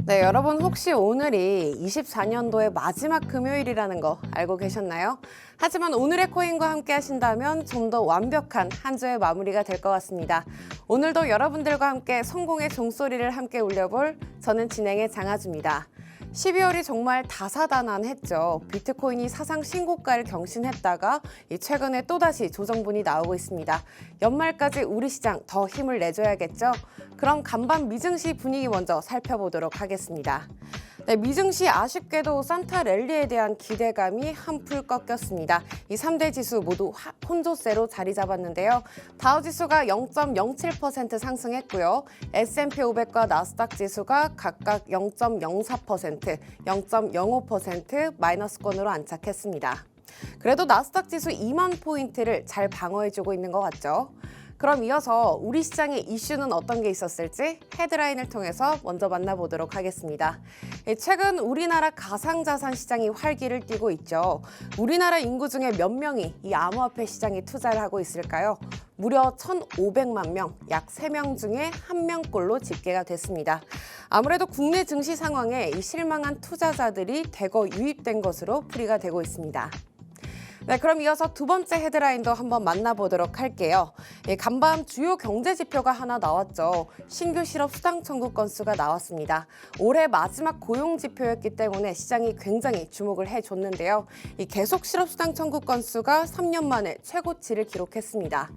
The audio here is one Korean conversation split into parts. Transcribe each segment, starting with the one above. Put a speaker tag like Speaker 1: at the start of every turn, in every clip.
Speaker 1: 네, 여러분 혹시 오늘이 24년도의 마지막 금요일이라는 거 알고 계셨나요? 하지만 오늘의 코인과 함께 하신다면 좀 더 완벽한 한 주의 마무리가 될 것 같습니다. 오늘도 여러분들과 함께 성공의 종소리를 함께 울려볼 저는 진행의 장아주입니다. 12월이 정말 다사다난했죠. 비트코인이 사상 신고가를 경신했다가 최근에 또다시 조정분이 나오고 있습니다. 연말까지 우리 시장 더 힘을 내줘야겠죠? 그럼 간밤 미증시 분위기 먼저 살펴보도록 하겠습니다. 네, 미증시 아쉽게도 산타 랠리에 대한 기대감이 한풀 꺾였습니다. 이 3대 지수 모두 혼조세로 자리 잡았는데요. 다우지수가 0.07% 상승했고요. S&P 500과 나스닥 지수가 각각 0.04%, 0.05% 마이너스권으로 안착했습니다. 그래도 나스닥 지수 2만 포인트를 잘 방어해주고 있는 것 같죠? 그럼 이어서 우리 시장의 이슈는 어떤 게 있었을지 헤드라인을 통해서 먼저 만나보도록 하겠습니다. 최근 우리나라 가상자산 시장이 활기를 띠고 있죠. 우리나라 인구 중에 몇 명이 이 암호화폐 시장에 투자를 하고 있을까요? 무려 1,500만 명, 약 3명 중에 1명꼴로 집계가 됐습니다. 아무래도 국내 증시 상황에 이 실망한 투자자들이 대거 유입된 것으로 풀이가 되고 있습니다. 네, 그럼 이어서 두 번째 헤드라인도 한번 만나보도록 할게요. 간밤 주요 경제 지표가 하나 나왔죠. 신규 실업 수당 청구 건수가 나왔습니다. 올해 마지막 고용 지표였기 때문에 시장이 굉장히 주목을 해줬는데요. 계속 실업 수당 청구 건수가 3년 만에 최고치를 기록했습니다.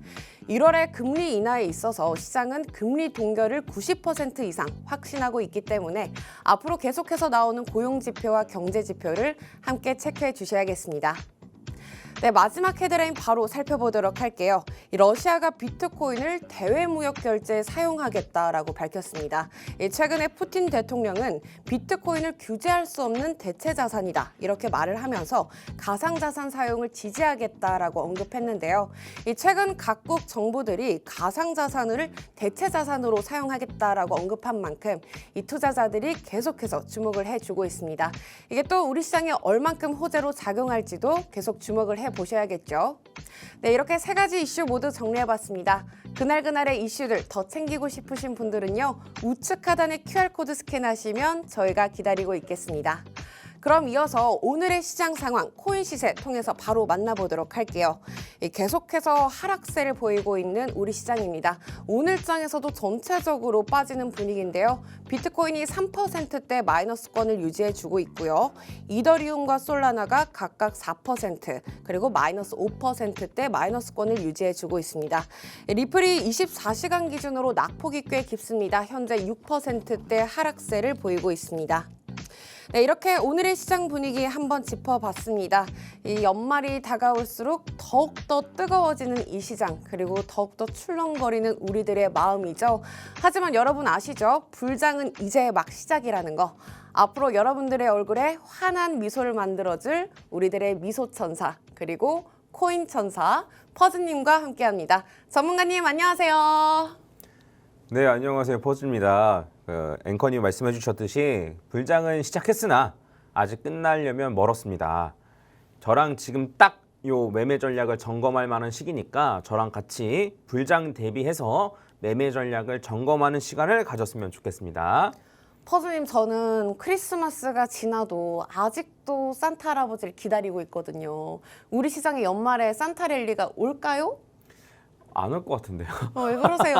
Speaker 1: 1월에 금리 인하에 있어서 시장은 금리 동결을 90% 이상 확신하고 있기 때문에 앞으로 계속해서 나오는 고용 지표와 경제 지표를 함께 체크해 주셔야겠습니다. 네, 마지막 헤드라인 바로 살펴보도록 할게요. 러시아가 비트코인을 대외무역 결제에 사용하겠다라고 밝혔습니다. 최근에 푸틴 대통령은 비트코인을 규제할 수 없는 대체 자산이다 이렇게 말을 하면서 가상자산 사용을 지지하겠다라고 언급했는데요. 최근 각국 정부들이 가상자산을 대체 자산으로 사용하겠다라고 언급한 만큼 이 투자자들이 계속해서 주목을 해주고 있습니다. 이게 또 우리 시장에 얼만큼 호재로 작용할지도 계속 주목을 해보셔야겠죠. 네, 이렇게 세 가지 이슈 모두 정리해봤습니다. 그날그날의 이슈들 더 챙기고 싶으신 분들은요. 우측 하단에 QR코드 스캔하시면 저희가 기다리고 있겠습니다. 그럼 이어서 오늘의 시장 상황, 코인 시세 통해서 바로 만나보도록 할게요. 계속해서 하락세를 보이고 있는 우리 시장입니다. 오늘장에서도 전체적으로 빠지는 분위기인데요. 비트코인이 3%대 마이너스권을 유지해주고 있고요. 이더리움과 솔라나가 각각 4%, 그리고 마이너스 5%대 마이너스권을 유지해주고 있습니다. 리플이 24시간 기준으로 낙폭이 꽤 깊습니다. 현재 6%대 하락세를 보이고 있습니다. 네, 이렇게 오늘의 시장 분위기 한번 짚어봤습니다. 이 연말이 다가올수록 더욱더 뜨거워지는 이 시장, 그리고 더욱더 출렁거리는 우리들의 마음이죠. 하지만 여러분 아시죠? 불장은 이제 막 시작이라는 거. 앞으로 여러분들의 얼굴에 환한 미소를 만들어줄 우리들의 미소천사, 그리고 코인천사 퍼즈님과 함께합니다. 전문가님 안녕하세요.
Speaker 2: 네, 안녕하세요. 퍼즈입니다. 앵커님 말씀해 주셨듯이 불장은 시작했으나 아직 끝나려면 멀었습니다. 저랑 지금 딱 요 매매 전략을 점검할 만한 시기니까 저랑 같이 불장 대비해서 매매 전략을 점검하는 시간을 가졌으면 좋겠습니다.
Speaker 1: 퍼즈님, 저는 크리스마스가 지나도 아직도 산타 할아버지를 기다리고 있거든요. 우리 시장에 연말에 산타 랠리가 올까요?
Speaker 2: 안 올 것 같은데요.
Speaker 1: 왜 그러세요?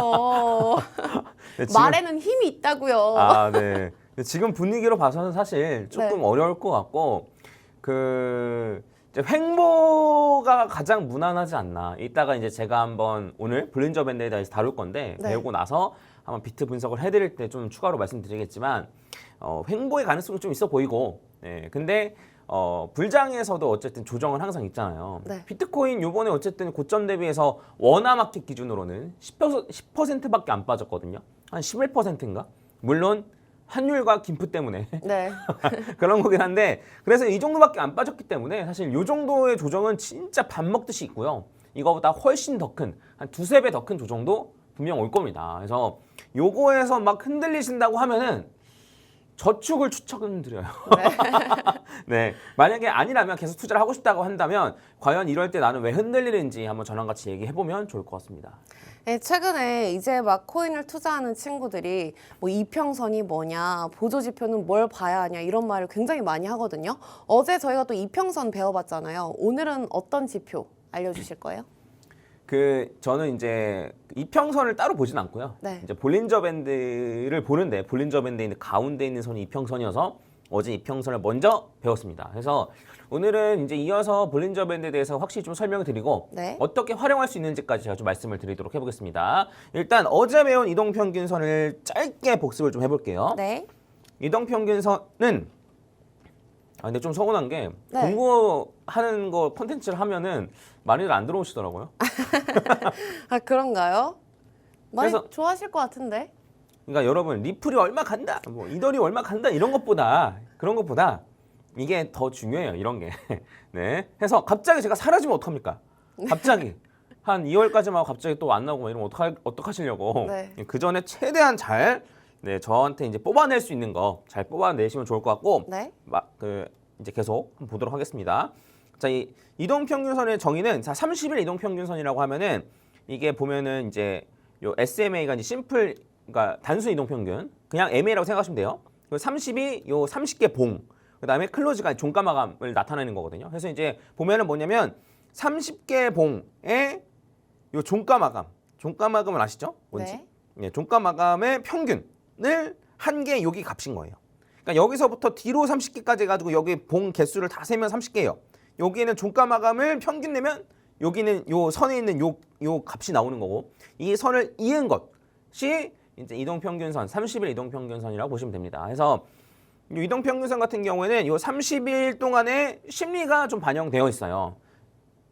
Speaker 2: 네, 지금,
Speaker 1: 말에는 힘이 있다고요.
Speaker 2: 네. 지금 분위기로 봐서는 사실 조금
Speaker 1: 네.
Speaker 2: 어려울 것 같고 이제 횡보가 가장 무난하지 않나. 이따가 이제 제가 한번 오늘 볼린저 밴드에 대해서 다룰 건데
Speaker 1: 네.
Speaker 2: 배우고 나서 한번 비트 분석을 해드릴 때 좀 추가로 말씀드리겠지만 횡보의 가능성이 좀 있어 보이고. 근데 불장에서도 어쨌든 조정은 항상 있잖아요.
Speaker 1: 네.
Speaker 2: 비트코인 요번에 어쨌든 고점 대비해서 워너마켓 기준으로는 10%밖에 안 빠졌거든요. 한 11%인가? 물론 환율과 김프 때문에
Speaker 1: 네.
Speaker 2: 그런 거긴 한데, 그래서 이 정도밖에 안 빠졌기 때문에 사실 이 정도의 조정은 진짜 밥 먹듯이 있고요. 이거보다 훨씬 더 큰, 한 두세 배 더 큰 조정도 분명 올 겁니다. 그래서 요거에서 막 흔들리신다고 하면은 저축을 추천드려요. 네, 만약에 아니라면 계속 투자를 하고 싶다고 한다면 과연 이럴 때 나는 왜 흔들리는지 한번 저랑 같이 얘기해보면 좋을 것 같습니다.
Speaker 1: 네, 최근에 이제 막 코인을 투자하는 친구들이 뭐 이평선이 뭐냐, 보조지표는 뭘 봐야 하냐 이런 말을 굉장히 많이 하거든요. 어제 저희가 또 이평선 배워봤잖아요. 오늘은 어떤 지표 알려주실 거예요?
Speaker 2: 저는 이제 이평선을 따로 보진 않고요.
Speaker 1: 네.
Speaker 2: 이제 볼린저 밴드를 보는데 볼린저 밴드에 있는 가운데 있는 선이 이평선이어서 어제 이평선을 먼저 배웠습니다. 그래서 오늘은 이제 이어서 볼린저 밴드에 대해서 확실히 좀 설명을 드리고
Speaker 1: 네.
Speaker 2: 어떻게 활용할 수 있는지까지 제가 좀 말씀을 드리도록 해보겠습니다. 일단 어제 배운 이동평균선을 짧게 복습을 좀 해볼게요.
Speaker 1: 네.
Speaker 2: 이동평균선은 근데 좀 서운한 게
Speaker 1: 네.
Speaker 2: 공부하는 거 콘텐츠를 하면은 많이들 안 들어오시더라고요.
Speaker 1: 아, 그런가요? 많이
Speaker 2: 그래서-
Speaker 1: 좋아하실 것 같은데.
Speaker 2: 그러니까 여러분 리플이 얼마 간다, 뭐 이더리 얼마 간다 이런 것보다 그런 것보다 이게 더 중요해요. 이런 게. 네. 해서 갑자기 제가 사라지면 어떡합니까? 갑자기 한 2월까지만 하고 갑자기 또 안 나오고 이러면 어떡하시려고.
Speaker 1: 네.
Speaker 2: 그 전에 최대한 잘 저한테 이제 뽑아낼 수 있는 거 잘 뽑아내시면 좋을 것 같고.
Speaker 1: 네.
Speaker 2: 이제 계속 한번 보도록 하겠습니다. 자, 이 이동평균선의 정의는 30일 이동평균선이라고 하면은 이게 보면은 이제 요 SMA가 이제 심플, 그러니까 단순 이동평균, 그냥 MA라고 생각하시면 돼요. 30이 요 30개 봉, 그다음에 클로즈가 종가 마감을 나타내는 거거든요. 그래서 이제 보면은 뭐냐면 30개 봉의 요 종가 마감을 아시죠? 뭔지?
Speaker 1: 네.
Speaker 2: 네, 종가 마감의 평균을 한 개 여기 값인 거예요. 그러니까 여기서부터 뒤로 30개까지 해가지고 여기 봉 개수를 다 세면 30개예요. 여기는 종가 마감을 평균 내면 여기는 요 선에 있는 요 값이 나오는 거고, 이 선을 이은 것이 이제 이동평균선, 30일 이동평균선이라고 보시면 됩니다. 그래서 이 이동평균선 같은 경우에는 요 30일 동안의 심리가 좀 반영되어 있어요.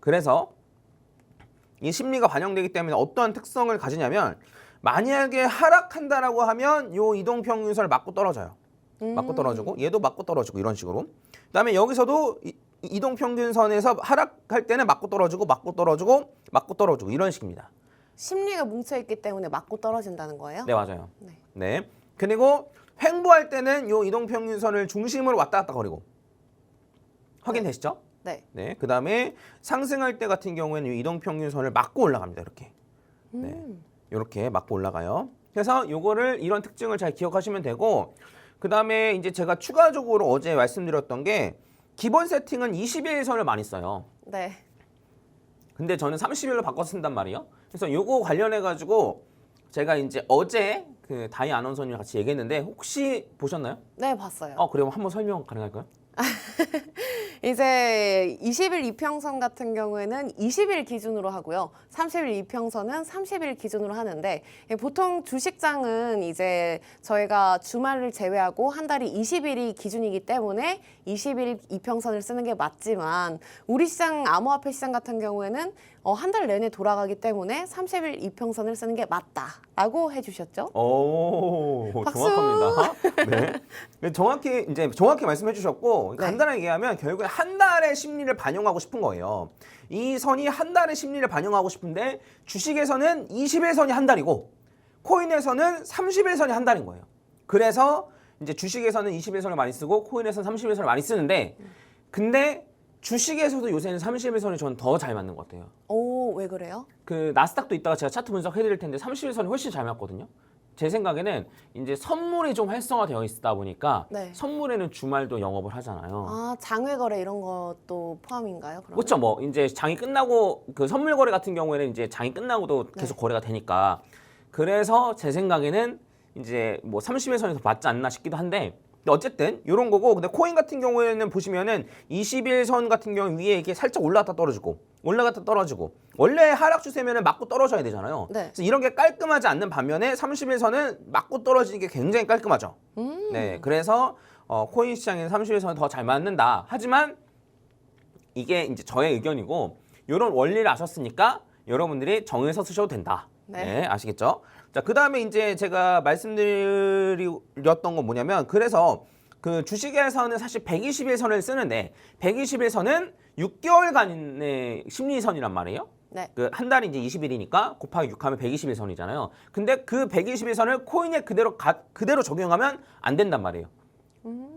Speaker 2: 그래서 이 심리가 반영되기 때문에 어떤 특성을 가지냐면, 만약에 하락한다라고 하면 요 이동평균선을 맞고 떨어져요. 맞고 떨어지고, 얘도 맞고 떨어지고, 이런 식으로. 그다음에 여기서도 이동평균선에서 하락할 때는 맞고 떨어지고 이런 식입니다.
Speaker 1: 심리가 뭉쳐있기 때문에 맞고 떨어진다는 거예요?
Speaker 2: 네, 맞아요.
Speaker 1: 네.
Speaker 2: 네. 그리고 횡보할 때는 요 이동평균선을 중심으로 왔다 갔다 거리고. 확인되시죠?
Speaker 1: 네.
Speaker 2: 네. 그다음에 상승할 때 같은 경우에는 이 이동평균선을 맞고 올라갑니다. 이렇게. 네. 이렇게 맞고 올라가요. 그래서 요거를 이런 특징을 잘 기억하시면 되고, 그다음에 이제 제가 추가적으로 어제 말씀드렸던 게 기본 세팅은 20일 선을 많이 써요.
Speaker 1: 네.
Speaker 2: 근데 저는 30일로 바꿔 쓴단 말이에요. 그래서 요거 관련해 가지고 제가 이제 어제 그 다이 아나운서님과 같이 얘기했는데 혹시 보셨나요?
Speaker 1: 네, 봤어요.
Speaker 2: 그럼 한번 설명 가능할까요?
Speaker 1: 이제 20일 이평선 같은 경우에는 20일 기준으로 하고요. 30일 이평선은 30일 기준으로 하는데, 보통 주식장은 이제 저희가 주말을 제외하고 한 달이 20일이 기준이기 때문에 20일 이평선을 쓰는 게 맞지만, 우리 시장 암호화폐 시장 같은 경우에는 한 달 내내 돌아가기 때문에 30일 이평선을 쓰는 게 맞다라고 해주셨죠?
Speaker 2: 오,
Speaker 1: 박수!
Speaker 2: 정확합니다. 네. 정확히 말씀해 주셨고,
Speaker 1: 네.
Speaker 2: 간단하게 얘기하면 결국에 한 달의 심리를 반영하고 싶은 거예요. 이 선이 한 달의 심리를 반영하고 싶은데, 주식에서는 20일선이 한 달이고 코인에서는 30일선이 한 달인 거예요. 그래서 이제 주식에서는 20일선을 많이 쓰고 코인에서는 30일선을 많이 쓰는데, 근데 주식에서도 요새는 30일선이 저는 더 잘 맞는 것 같아요.
Speaker 1: 오, 왜 그래요?
Speaker 2: 그 나스닥도 이따가 제가 차트 분석해 드릴 텐데 30일선이 훨씬 잘 맞거든요. 제 생각에는 이제 선물이 좀 활성화되어 있다 보니까
Speaker 1: 네.
Speaker 2: 선물에는 주말도 영업을 하잖아요.
Speaker 1: 아, 장외 거래 이런 것도 포함인가요? 그러면?
Speaker 2: 그렇죠. 뭐 이제 장이 끝나고 그 선물 거래 같은 경우에는 이제 장이 끝나고도 계속
Speaker 1: 네.
Speaker 2: 거래가 되니까, 그래서 제 생각에는 이제 뭐 30일선이 더 맞지 않나 싶기도 한데, 근데 어쨌든 이런 거고. 근데 코인 같은 경우에는 보시면은 21선 같은 경우 위에 이렇게 살짝 올라갔다 떨어지고 올라갔다 떨어지고, 원래 하락 추세면은 맞고 떨어져야 되잖아요.
Speaker 1: 네.
Speaker 2: 그래서 이런 게 깔끔하지 않는 반면에 31선은 맞고 떨어지는 게 굉장히 깔끔하죠. 네, 그래서 코인 시장에는 31선이 더 잘 맞는다. 하지만 이게 이제 저의 의견이고, 이런 원리를 아셨으니까 여러분들이 정해서 쓰셔도 된다.
Speaker 1: 네.
Speaker 2: 네, 아시겠죠? 자, 그 다음에 이제 제가 말씀드렸던 건 뭐냐면, 그래서 그 주식에서는 사실 120일선을 쓰는데 120일선은 6개월간의 심리선이란 말이에요.
Speaker 1: 네.
Speaker 2: 그 한 달이 이제 20일이니까 곱하기 6하면 120일선이잖아요. 근데 그 120일선을 코인에 그대로 적용하면 안 된단 말이에요.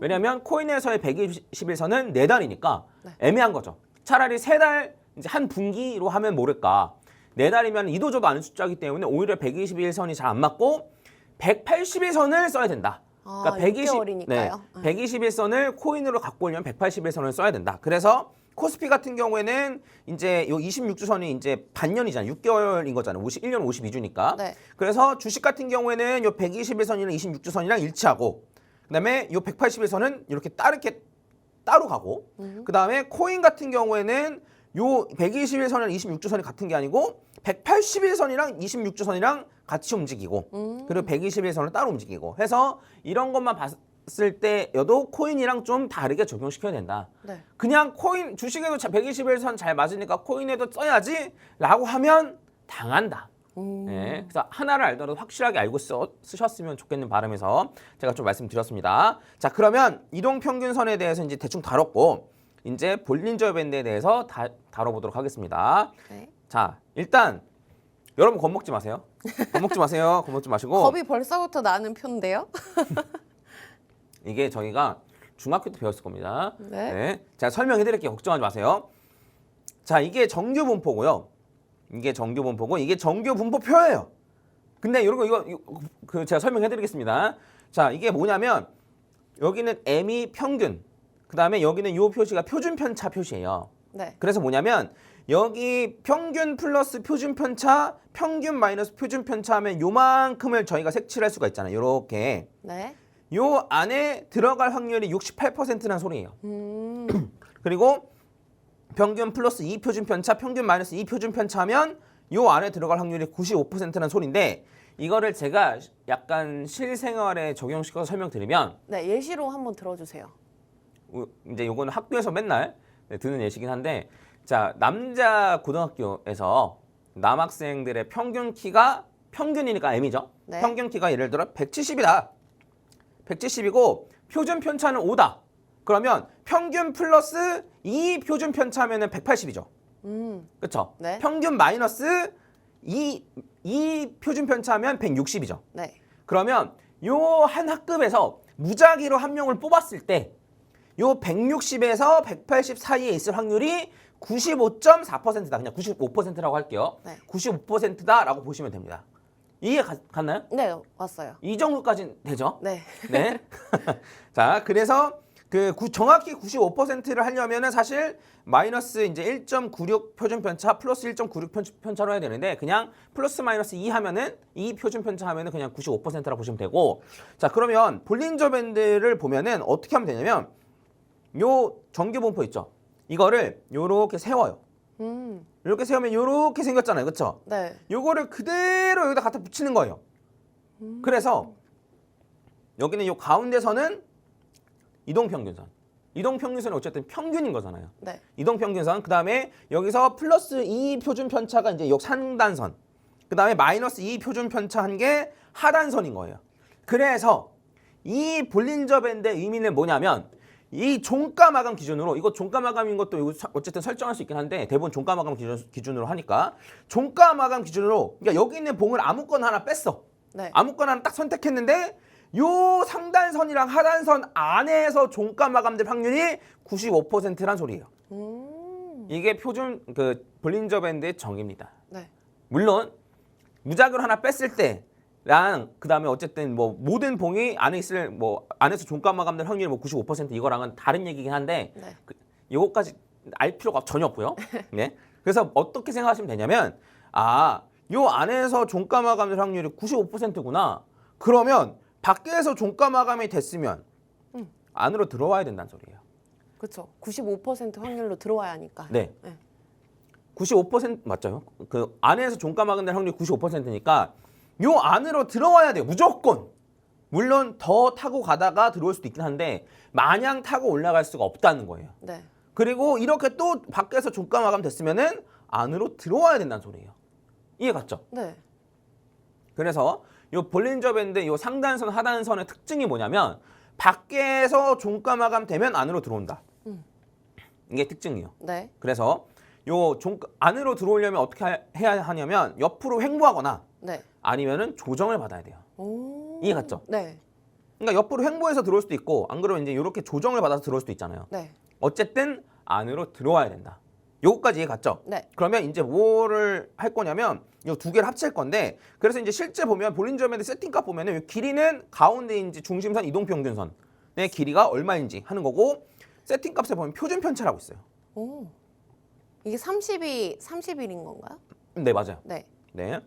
Speaker 2: 왜냐하면 코인에서의 121선은 4달이니까
Speaker 1: 네.
Speaker 2: 애매한 거죠. 차라리 3달, 이제 한 분기로 하면 모를까. 4달이면 이도저도 않은 숫자이기 때문에 오히려 121선이 잘 안 맞고 181선을 써야 된다.
Speaker 1: 아, 6개월이니까요.
Speaker 2: 121선을 코인으로 갖고 오려면 181선을 써야 된다. 그래서 코스피 같은 경우에는 이제 요 26주선이 이제 반년이잖아요. 6개월인 거잖아요. 1년 52주니까.
Speaker 1: 네.
Speaker 2: 그래서 주식 같은 경우에는 요 121선이랑 26주선이랑 일치하고 그다음에 요 181선은 이렇게 따로 가고 그다음에 코인 같은 경우에는 요 121선이랑 26주선이 같은 게 아니고 181선이랑 26주선이랑 같이 움직이고 그리고 121선을 따로 움직이고 해서 이런 것만 봤을 때여도 코인이랑 좀 다르게 적용시켜야 된다.
Speaker 1: 네.
Speaker 2: 그냥 코인 주식에도 121선 잘 맞으니까 코인에도 써야지라고 하면 당한다. 네, 그래서 하나를 알더라도 확실하게 알고 쓰셨으면 좋겠는 바람에서 제가 좀 말씀드렸습니다. 자, 그러면 이동평균선에 대해서 이제 대충 다뤘고 이제 볼린저 밴드에 대해서 다뤄보도록 하겠습니다.
Speaker 1: 네.
Speaker 2: 자, 일단 여러분 겁먹지 마세요. 겁먹지 마세요. 겁먹지 마시고
Speaker 1: 겁이 벌써부터 나는 편인데요.
Speaker 2: 이게 저희가 중학교 때 배웠을 겁니다.
Speaker 1: 네.
Speaker 2: 제가 설명해 드릴게요. 걱정하지 마세요. 자, 이게 정규 분포고요. 이게 정규 분포고 이게 정규 분포표예요. 근데 이거 제가 설명해 드리겠습니다. 자, 이게 뭐냐면 여기는 M이 평균. 그다음에 여기는 이 표시가 표준 편차 표시예요.
Speaker 1: 네.
Speaker 2: 그래서 뭐냐면 여기 평균 플러스 표준 편차, 평균 마이너스 표준 편차 하면 요만큼을 저희가 색칠할 수가 있잖아요. 요렇게.
Speaker 1: 네.
Speaker 2: 요 안에 들어갈 확률이 68%라는 소리예요. 그리고 평균 플러스 2 표준 편차, 평균 마이너스 2 표준 편차 하면 요 안에 들어갈 확률이 95%라는 소리인데 이거를 제가 약간 실생활에 적용시켜서 설명드리면
Speaker 1: 네, 예시로 한번 들어주세요.
Speaker 2: 이제 요거는 학교에서 맨날 듣는 예시긴 한데 자, 남자 고등학교에서 남학생들의 평균 키가 평균이니까 M이죠.
Speaker 1: 네.
Speaker 2: 평균 키가 예를 들어 170이다. 170이고 표준 편차는 5다. 그러면 평균 플러스 2 표준 편차면은 180이죠. 그렇죠?
Speaker 1: 네.
Speaker 2: 평균 마이너스 2 표준 편차면 160이죠.
Speaker 1: 네.
Speaker 2: 그러면 요 한 학급에서 무작위로 한 명을 뽑았을 때 요 160에서 180 사이에 있을 확률이 95.4%다. 그냥 95%라고 할게요.
Speaker 1: 네.
Speaker 2: 95%다라고 보시면 됩니다. 이해 갔나요?
Speaker 1: 네, 왔어요.
Speaker 2: 이 정도까지는 되죠?
Speaker 1: 네.
Speaker 2: 네. 자, 그래서 정확히 95%를 하려면은 사실 마이너스 이제 1.96 표준 편차 플러스 1.96 편차로 해야 되는데 그냥 플러스 마이너스 2 하면은 2 표준 편차 하면은 그냥 95%라고 보시면 되고 자, 그러면 볼린저 밴드를 보면은 어떻게 하면 되냐면 요 정규 분포 있죠? 이거를 요렇게 세워요. 이렇게 세우면 요렇게 생겼잖아요. 그렇죠?
Speaker 1: 네.
Speaker 2: 요거를 그대로 여기다 갖다 붙이는 거예요. 그래서 여기는 요 가운데선은 이동평균선. 이동평균선은 어쨌든 평균인 거잖아요.
Speaker 1: 네.
Speaker 2: 이동평균선. 그다음에 여기서 플러스 2 표준 편차가 이제 요 상단선. 그다음에 마이너스 2 표준 편차 한 게 하단선인 거예요. 그래서 이 볼린저 밴드의 의미는 뭐냐면 이 종가 마감 기준으로 이거 종가 마감인 것도 어쨌든 설정할 수 있긴 한데 대부분 종가 마감 기준으로 하니까 종가 마감 기준으로 그러니까 여기 있는 봉을 아무거나 하나 뺐어.
Speaker 1: 네.
Speaker 2: 아무거나 하나 딱 선택했는데 요 상단선이랑 하단선 안에서 종가 마감될 확률이 95%란 소리예요. 이게 표준 볼린저 밴드의 정의입니다.
Speaker 1: 네.
Speaker 2: 물론 무작위로 하나 뺐을 때랑 그다음에 어쨌든 뭐 모든 봉이 안에 있을 뭐 안에서 종가 마감될 확률이 뭐 95% 이거랑은 다른 얘기긴 한데
Speaker 1: 네.
Speaker 2: 요거까지 알 필요가 전혀 없고요. 네. 그래서 어떻게 생각하시면 되냐면 요 안에서 종가 마감될 확률이 95%구나. 그러면 밖에서 종가 마감이 됐으면 안으로 들어와야 된다는 소리예요.
Speaker 1: 그렇죠. 95% 확률로 들어와야 하니까.
Speaker 2: 네.
Speaker 1: 네.
Speaker 2: 95% 맞죠? 그 안에서 종가 마감될 확률이 95%니까 요 안으로 들어와야 돼요. 무조건. 물론 더 타고 가다가 들어올 수도 있긴 한데 마냥 타고 올라갈 수가 없다는 거예요.
Speaker 1: 네.
Speaker 2: 그리고 이렇게 또 밖에서 종가 마감 됐으면은 안으로 들어와야 된다는 소리예요. 이해 갔죠?
Speaker 1: 네.
Speaker 2: 그래서 요 볼린저 밴드 요 상단선 하단선의 특징이 뭐냐면 밖에서 종가 마감 되면 안으로 들어온다. 이게 특징이에요.
Speaker 1: 네.
Speaker 2: 그래서 요 안으로 들어오려면 어떻게 해야 하냐면 옆으로 횡보하거나
Speaker 1: 네.
Speaker 2: 아니면은 조정을 받아야 돼요.
Speaker 1: 오.
Speaker 2: 이해 갔죠?
Speaker 1: 네.
Speaker 2: 그러니까 옆으로 횡보해서 들어올 수도 있고 안 그러면 이제 이렇게 조정을 받아서 들어올 수도 있잖아요.
Speaker 1: 네.
Speaker 2: 어쨌든 안으로 들어와야 된다. 요거까지 이해 갔죠?
Speaker 1: 네.
Speaker 2: 그러면 이제 뭐를 할 거냐면 이 두 개를 합칠 건데 그래서 이제 실제 보면 볼린저 밴드 세팅값 보면은 요 길이는 가운데인지 중심선 이동평균선의 길이가 얼마인지 하는 거고 세팅값에 보면 표준 편차라고 있어요.
Speaker 1: 오. 이게 30일인 건가요?
Speaker 2: 네, 맞아요.
Speaker 1: 네.
Speaker 2: 네.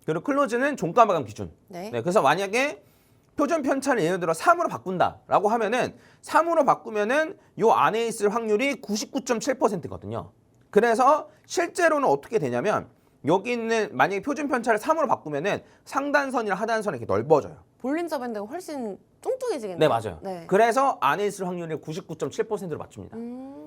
Speaker 2: 그리고 클로즈는 종가 마감 기준.
Speaker 1: 네.
Speaker 2: 네, 그래서 만약에 표준 편차를 예를 들어 3으로 바꾼다라고 하면은 3으로 바꾸면은 요 안에 있을 확률이 99.7%거든요. 그래서 실제로는 어떻게 되냐면 여기 있는 만약에 표준 편차를 3으로 바꾸면은 상단선이랑 하단선이 이렇게 넓어져요.
Speaker 1: 볼린저 밴드가 훨씬 뚱뚱해지겠네요.
Speaker 2: 네, 맞아요.
Speaker 1: 네.
Speaker 2: 그래서 안에 있을 확률이 99.7%로 맞춥니다.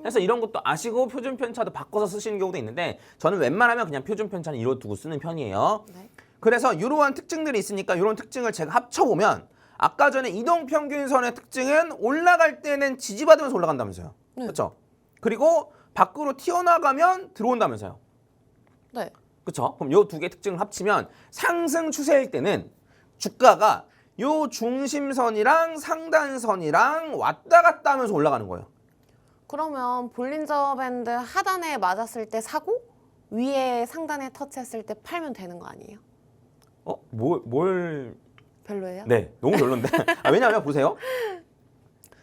Speaker 2: 그래서 이런 것도 아시고 표준 편차도 바꿔서 쓰시는 경우도 있는데 저는 웬만하면 그냥 표준 편차는 이로 두고 쓰는 편이에요.
Speaker 1: 네.
Speaker 2: 그래서 이러한 특징들이 있으니까 이런 특징을 제가 합쳐보면 아까 전에 이동평균선의 특징은 올라갈 때는 지지받으면서 올라간다면서요.
Speaker 1: 네.
Speaker 2: 그렇죠? 그리고 밖으로 튀어나가면 들어온다면서요.
Speaker 1: 네.
Speaker 2: 그렇죠? 그럼 이 두 개의 특징을 합치면 상승 추세일 때는 주가가 요 중심선이랑 상단선이랑 왔다 갔다 하면서 올라가는 거예요.
Speaker 1: 그러면 볼린저 밴드 하단에 맞았을 때 사고 위에 상단에 터치했을 때 팔면 되는 거 아니에요?
Speaker 2: 뭘
Speaker 1: 별로예요?
Speaker 2: 네, 너무 별론데. 왜냐하면 보세요.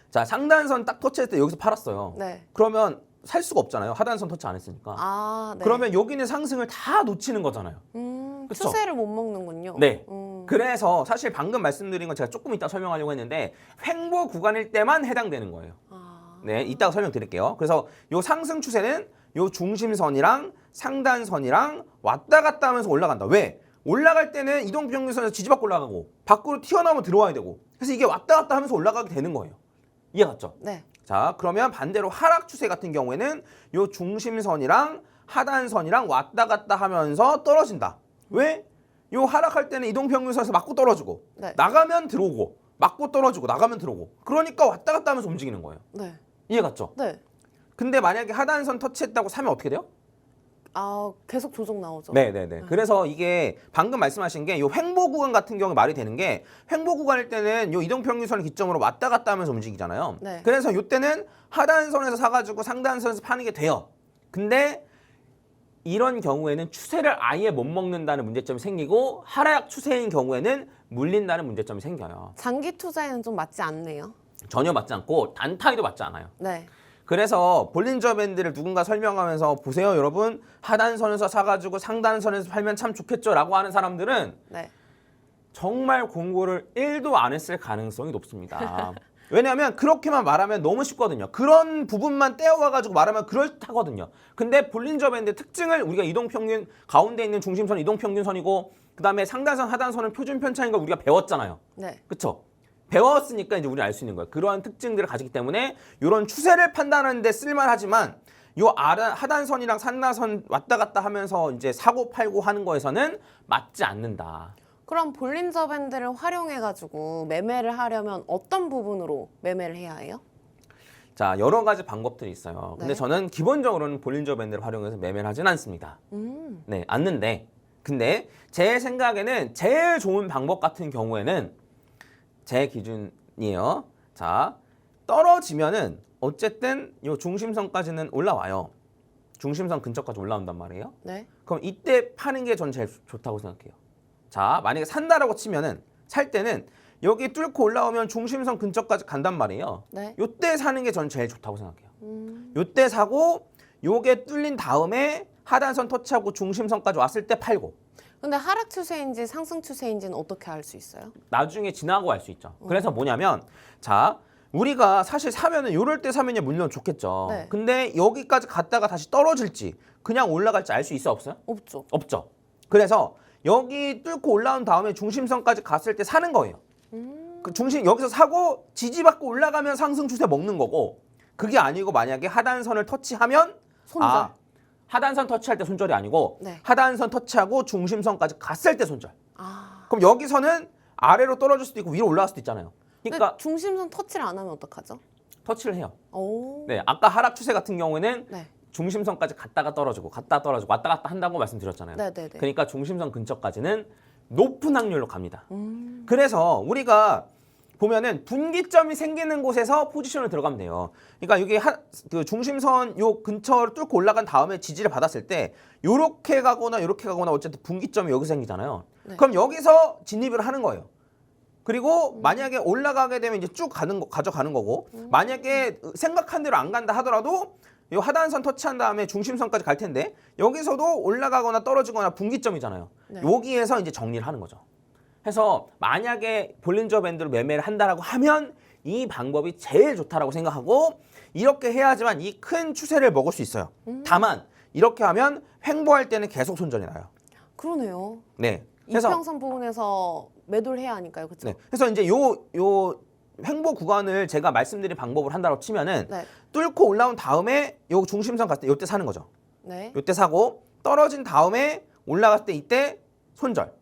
Speaker 2: 자, 상단선 딱 터치했을 때 여기서 팔았어요.
Speaker 1: 네.
Speaker 2: 그러면 살 수가 없잖아요. 하단선 터치 안 했으니까.
Speaker 1: 아, 네.
Speaker 2: 그러면 여기는 상승을 다 놓치는 거잖아요. 그쵸?
Speaker 1: 추세를 못 먹는군요.
Speaker 2: 네. 그래서 사실 방금 말씀드린 건 제가 조금 이따 설명하려고 했는데 횡보 구간일 때만 해당되는 거예요.
Speaker 1: 아,
Speaker 2: 네, 이따가 설명드릴게요. 그래서 요 상승 추세는 요 중심선이랑 상단선이랑 왔다 갔다 하면서 올라간다. 왜? 올라갈 때는 이동평균선에서 지지받고 올라가고 밖으로 튀어나오면 들어와야 되고 그래서 이게 왔다 갔다 하면서 올라가게 되는 거예요. 이해 갔죠?
Speaker 1: 네.
Speaker 2: 자, 그러면 반대로 하락 추세 같은 경우에는 요 중심선이랑 하단선이랑 왔다 갔다 하면서 떨어진다. 왜? 요 하락할 때는 이동평균선에서 맞고 떨어지고
Speaker 1: 네.
Speaker 2: 나가면 들어오고 맞고 떨어지고 나가면 들어오고 그러니까 왔다 갔다 하면서 움직이는 거예요.
Speaker 1: 네.
Speaker 2: 이해 갔죠?
Speaker 1: 네.
Speaker 2: 근데 만약에 하단선 터치했다고 사면 어떻게 돼요?
Speaker 1: 아, 계속 조정 나오죠.
Speaker 2: 네네네. 그래서 이게 방금 말씀하신 게 요 횡보 구간 같은 경우에 말이 되는 게 횡보 구간일 때는 요 이동평균선을 기점으로 왔다 갔다 하면서 움직이잖아요.
Speaker 1: 네.
Speaker 2: 그래서 요때는 하단선에서 사가지고 상단선에서 파는 게 돼요. 근데 이런 경우에는 추세를 아예 못 먹는다는 문제점이 생기고 하락 추세인 경우에는 물린다는 문제점이 생겨요.
Speaker 1: 장기 투자에는 좀 맞지 않네요.
Speaker 2: 전혀 맞지 않고 단타에도 맞지 않아요.
Speaker 1: 네.
Speaker 2: 그래서 볼린저 밴드를 누군가 설명하면서 보세요 여러분 하단선에서 사가지고 상단선에서 팔면 참 좋겠죠 라고 하는 사람들은
Speaker 1: 네.
Speaker 2: 정말 공부를 1도 안 했을 가능성이 높습니다. 왜냐하면 그렇게만 말하면 너무 쉽거든요. 그런 부분만 떼어와가지고 말하면 그럴듯하거든요. 근데 볼린저 밴드 특징을 우리가 이동평균 가운데 있는 중심선 이동평균선이고 그 다음에 상단선 하단선은 표준 편차인 걸 우리가 배웠잖아요.
Speaker 1: 네.
Speaker 2: 그쵸? 배웠으니까 이제 우리는 알 수 있는 거예요. 그러한 특징들을 가지기 때문에 이런 추세를 판단하는 데 쓸만하지만 요 하단선이랑 상단선 왔다 갔다 하면서 이제 사고 팔고 하는 거에서는 맞지 않는다.
Speaker 1: 그럼 볼린저 밴드를 활용해가지고 매매를 하려면 어떤 부분으로 매매를 해야 해요?
Speaker 2: 자, 여러 가지 방법들이 있어요. 근데
Speaker 1: 네.
Speaker 2: 저는 기본적으로는 볼린저 밴드를 활용해서 매매를 하진 않습니다. 네, 않는데 근데 제 생각에는 제일 좋은 방법 같은 경우에는 제 기준이에요. 자, 떨어지면은 어쨌든 요 중심선까지는 올라와요. 중심선 근처까지 올라온단 말이에요.
Speaker 1: 네.
Speaker 2: 그럼 이때 파는 게 전 제일 좋다고 생각해요. 자, 만약에 산다라고 치면은 살 때는 여기 뚫고 올라오면 중심선 근처까지 간단 말이에요.
Speaker 1: 네.
Speaker 2: 요때 사는 게 전 제일 좋다고 생각해요. 요때 사고 요게 뚫린 다음에 하단선 터치하고 중심선까지 왔을 때 팔고
Speaker 1: 근데 하락 추세인지 상승 추세인지는 어떻게 알 수 있어요?
Speaker 2: 나중에 지나고 알 수 있죠. 그래서 뭐냐면 자 우리가 사실 사면은 요럴 때 사면이 물론 좋겠죠.
Speaker 1: 네.
Speaker 2: 근데 여기까지 갔다가 다시 떨어질지 그냥 올라갈지 알 수 있어 없어요?
Speaker 1: 없죠.
Speaker 2: 없죠. 그래서 여기 뚫고 올라온 다음에 중심선까지 갔을 때 사는 거예요. 그 중심 여기서 사고 지지받고 올라가면 상승 추세 먹는 거고 그게 아니고 만약에 하단선을 터치하면
Speaker 1: 손절.
Speaker 2: 하단선 터치할 때 손절이 아니고
Speaker 1: 네.
Speaker 2: 하단선 터치하고 중심선까지 갔을 때 손절.
Speaker 1: 아.
Speaker 2: 그럼 여기서는 아래로 떨어질 수도 있고 위로 올라갈 수도 있잖아요.
Speaker 1: 근데
Speaker 2: 그러니까
Speaker 1: 중심선 터치를 안 하면 어떡하죠?
Speaker 2: 터치를 해요.
Speaker 1: 오.
Speaker 2: 네, 아까 하락 추세 같은 경우에는
Speaker 1: 네.
Speaker 2: 중심선까지 갔다가 떨어지고 갔다 떨어지고 왔다 갔다 한다고 말씀드렸잖아요.
Speaker 1: 네네네.
Speaker 2: 그러니까 중심선 근처까지는 높은 확률로 갑니다. 그래서 우리가 보면은 분기점이 생기는 곳에서 포지션을 들어가면 돼요. 그러니까 이게 그 중심선 요 근처를 뚫고 올라간 다음에 지지를 받았을 때 요렇게 가거나 요렇게 가거나 어쨌든 분기점이 여기서 생기잖아요.
Speaker 1: 네.
Speaker 2: 그럼 여기서 진입을 하는 거예요. 그리고 만약에 올라가게 되면 이제 쭉 가져가는 거고 만약에 생각한 대로 안 간다 하더라도 요 하단선 터치한 다음에 중심선까지 갈 텐데 여기서도 올라가거나 떨어지거나 분기점이잖아요.
Speaker 1: 네.
Speaker 2: 여기에서 이제 정리를 하는 거죠. 해서 만약에 볼린저 밴드로 매매를 한다라고 하면 이 방법이 제일 좋다라고 생각하고 이렇게 해야지만 이 큰 추세를 먹을 수 있어요. 다만 이렇게 하면 횡보할 때는 계속 손절이 나요.
Speaker 1: 그러네요.
Speaker 2: 네. 그래서
Speaker 1: 이평선 부분에서 매도를 해야 하니까요, 그렇죠?
Speaker 2: 네. 그래서 이제 요 횡보 구간을 제가 말씀드린 방법을 한다고 치면은
Speaker 1: 네.
Speaker 2: 뚫고 올라온 다음에 요 중심선 갔을 때 요때 사는 거죠.
Speaker 1: 네.
Speaker 2: 요때 사고 떨어진 다음에 올라갔을 때 이때 손절.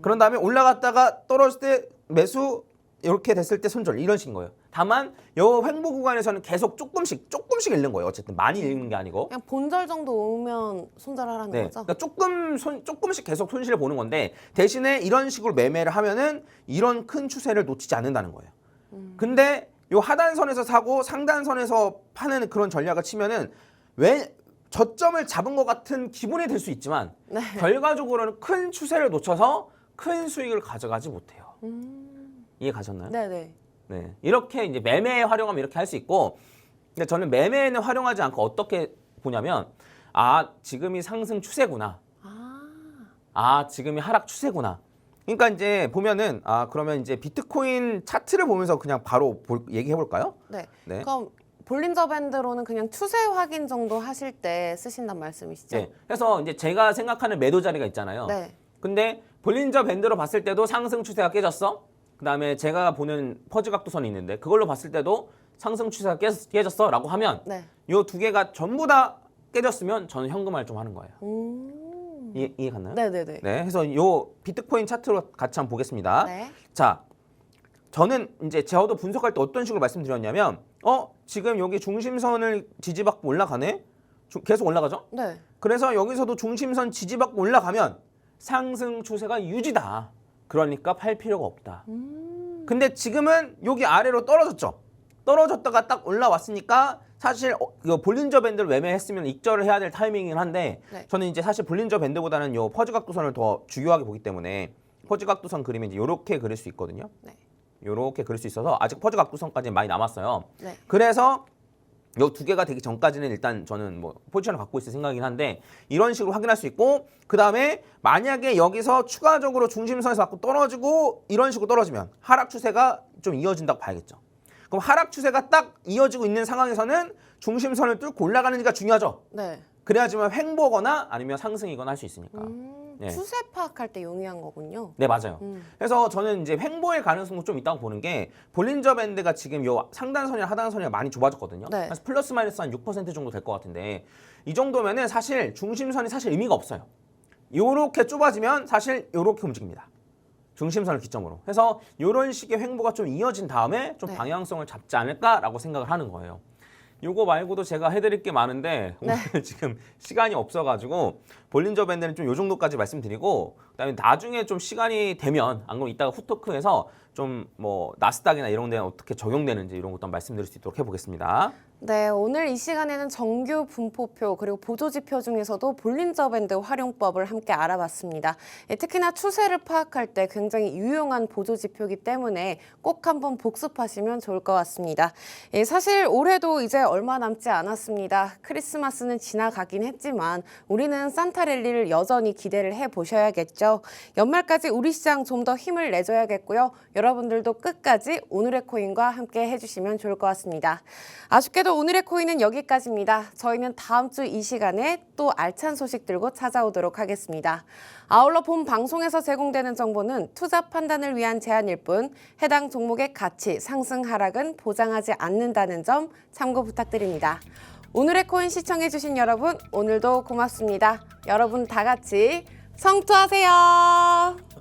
Speaker 2: 그런 다음에 올라갔다가 떨어질 때 매수 이렇게 됐을 때 손절 이런 식인 거예요. 다만 요 횡보 구간에서는 계속 조금씩 잃는 거예요. 어쨌든 많이 잃는 게 아니고.
Speaker 1: 그냥 본절 정도 오면 손절하라는
Speaker 2: 네.
Speaker 1: 거죠?
Speaker 2: 그러니까 조금씩 계속 손실을 보는 건데 대신에 이런 식으로 매매를 하면은 이런 큰 추세를 놓치지 않는다는 거예요. 근데 요 하단선에서 사고 상단선에서 파는 그런 전략을 치면은 왜 저점을 잡은 것 같은 기분이 들 수 있지만
Speaker 1: 네.
Speaker 2: 결과적으로는 큰 추세를 놓쳐서 큰 수익을 가져가지 못해요. 이해 가셨나요?
Speaker 1: 네네.
Speaker 2: 네. 이렇게 이제 매매에 활용하면 이렇게 할 수 있고 근데 저는 매매에는 활용하지 않고 어떻게 보냐면 지금이 상승 추세구나. 지금이 하락 추세구나. 그러니까 이제 보면은 그러면 이제 비트코인 차트를 보면서 그냥 바로 얘기해 볼까요?
Speaker 1: 네.
Speaker 2: 네.
Speaker 1: 그럼 볼린저 밴드로는 그냥 추세 확인 정도 하실 때 쓰신단 말씀이시죠?
Speaker 2: 네. 그래서 이제 제가 생각하는 매도 자리가 있잖아요.
Speaker 1: 네.
Speaker 2: 근데 볼린저 밴드로 봤을 때도 상승 추세가 깨졌어. 그다음에 제가 보는 퍼즈 각도선이 있는데 그걸로 봤을 때도 상승 추세가 깨졌어 라고 하면
Speaker 1: 네.
Speaker 2: 요 두 개가 전부 다 깨졌으면 저는 현금 할증하는 거예요. 이해 갔나요?
Speaker 1: 네네네.
Speaker 2: 네. 그래서 요 비트코인 차트로 같이 한번 보겠습니다.
Speaker 1: 네.
Speaker 2: 자, 저는 이제 저도 분석할 때 어떤 식으로 말씀드렸냐면 지금 여기 중심선을 지지받고 올라가네? 계속 올라가죠?
Speaker 1: 네.
Speaker 2: 그래서 여기서도 중심선 지지받고 올라가면 상승 추세가 유지다. 그러니까 팔 필요가 없다. 근데 지금은 여기 아래로 떨어졌죠. 떨어졌다가 딱 올라왔으니까 사실 이거 볼린저 밴드를 매매했으면 익절을 해야 될 타이밍이긴 한데
Speaker 1: 네.
Speaker 2: 저는 이제 사실 볼린저 밴드보다는 요 퍼즈 각도선을 더 중요하게 보기 때문에 퍼즈 각도선 그리면 이제 요렇게 그릴 수 있거든요.
Speaker 1: 네.
Speaker 2: 요렇게 그릴 수 있어서 아직 퍼즈 각도선까지 많이 남았어요.
Speaker 1: 네.
Speaker 2: 그래서 요 두 개가 되기 전까지는 일단 저는 뭐 포지션을 갖고 있을 생각이긴 한데 이런 식으로 확인할 수 있고 그 다음에 만약에 여기서 추가적으로 중심선에서 자꾸 떨어지고 이런 식으로 떨어지면 하락 추세가 좀 이어진다고 봐야겠죠. 그럼 하락 추세가 딱 이어지고 있는 상황에서는 중심선을 뚫고 올라가는지가 중요하죠.
Speaker 1: 네.
Speaker 2: 그래야지만 횡보거나 아니면 상승이거나 할 수 있으니까. 네.
Speaker 1: 추세 파악할 때 용이한 거군요.
Speaker 2: 네, 맞아요. 그래서 저는 이제 횡보의 가능성도 좀 있다고 보는 게 볼린저 밴드가 지금 요 상단선이랑 하단선이랑 많이 좁아졌거든요.
Speaker 1: 네.
Speaker 2: 그래서 플러스 마이너스 한 6% 정도 될 것 같은데 이 정도면은 사실 중심선이 사실 의미가 없어요. 요렇게 좁아지면 사실 요렇게 움직입니다. 중심선을 기점으로. 그래서 이런 식의 횡보가 좀 이어진 다음에 좀
Speaker 1: 네.
Speaker 2: 방향성을 잡지 않을까라고 생각을 하는 거예요. 요거 말고도 제가 해드릴 게 많은데
Speaker 1: 네.
Speaker 2: 오늘 지금 시간이 없어가지고 볼린저 밴드는 좀 요 정도까지 말씀드리고 그다음에 나중에 좀 시간이 되면 안 그러면 이따가 후토크에서 좀 뭐 나스닥이나 이런 데는 어떻게 적용되는지 이런 것도 말씀드릴 수 있도록 해보겠습니다.
Speaker 1: 네, 오늘 이 시간에는 정규 분포표 그리고 보조지표 중에서도 볼린저 밴드 활용법을 함께 알아봤습니다. 특히나 추세를 파악할 때 굉장히 유용한 보조지표이기 때문에 꼭 한번 복습하시면 좋을 것 같습니다. 사실 올해도 이제 얼마 남지 않았습니다. 크리스마스는 지나가긴 했지만 우리는 산타랠리를 여전히 기대를 해보셔야겠죠. 연말까지 우리 시장 좀 더 힘을 내줘야겠고요. 여러분들도 끝까지 오늘의 코인과 함께 해주시면 좋을 것 같습니다. 아쉽게도 오늘의 코인은 여기까지입니다. 저희는 다음 주 이 시간에 또 알찬 소식 들고 찾아오도록 하겠습니다. 아울러 본 방송에서 제공되는 정보는 투자 판단을 위한 제안일 뿐 해당 종목의 가치, 상승, 하락은 보장하지 않는다는 점 참고 부탁드립니다. 오늘의 코인 시청해주신 여러분 오늘도 고맙습니다. 여러분 다 같이 성투하세요.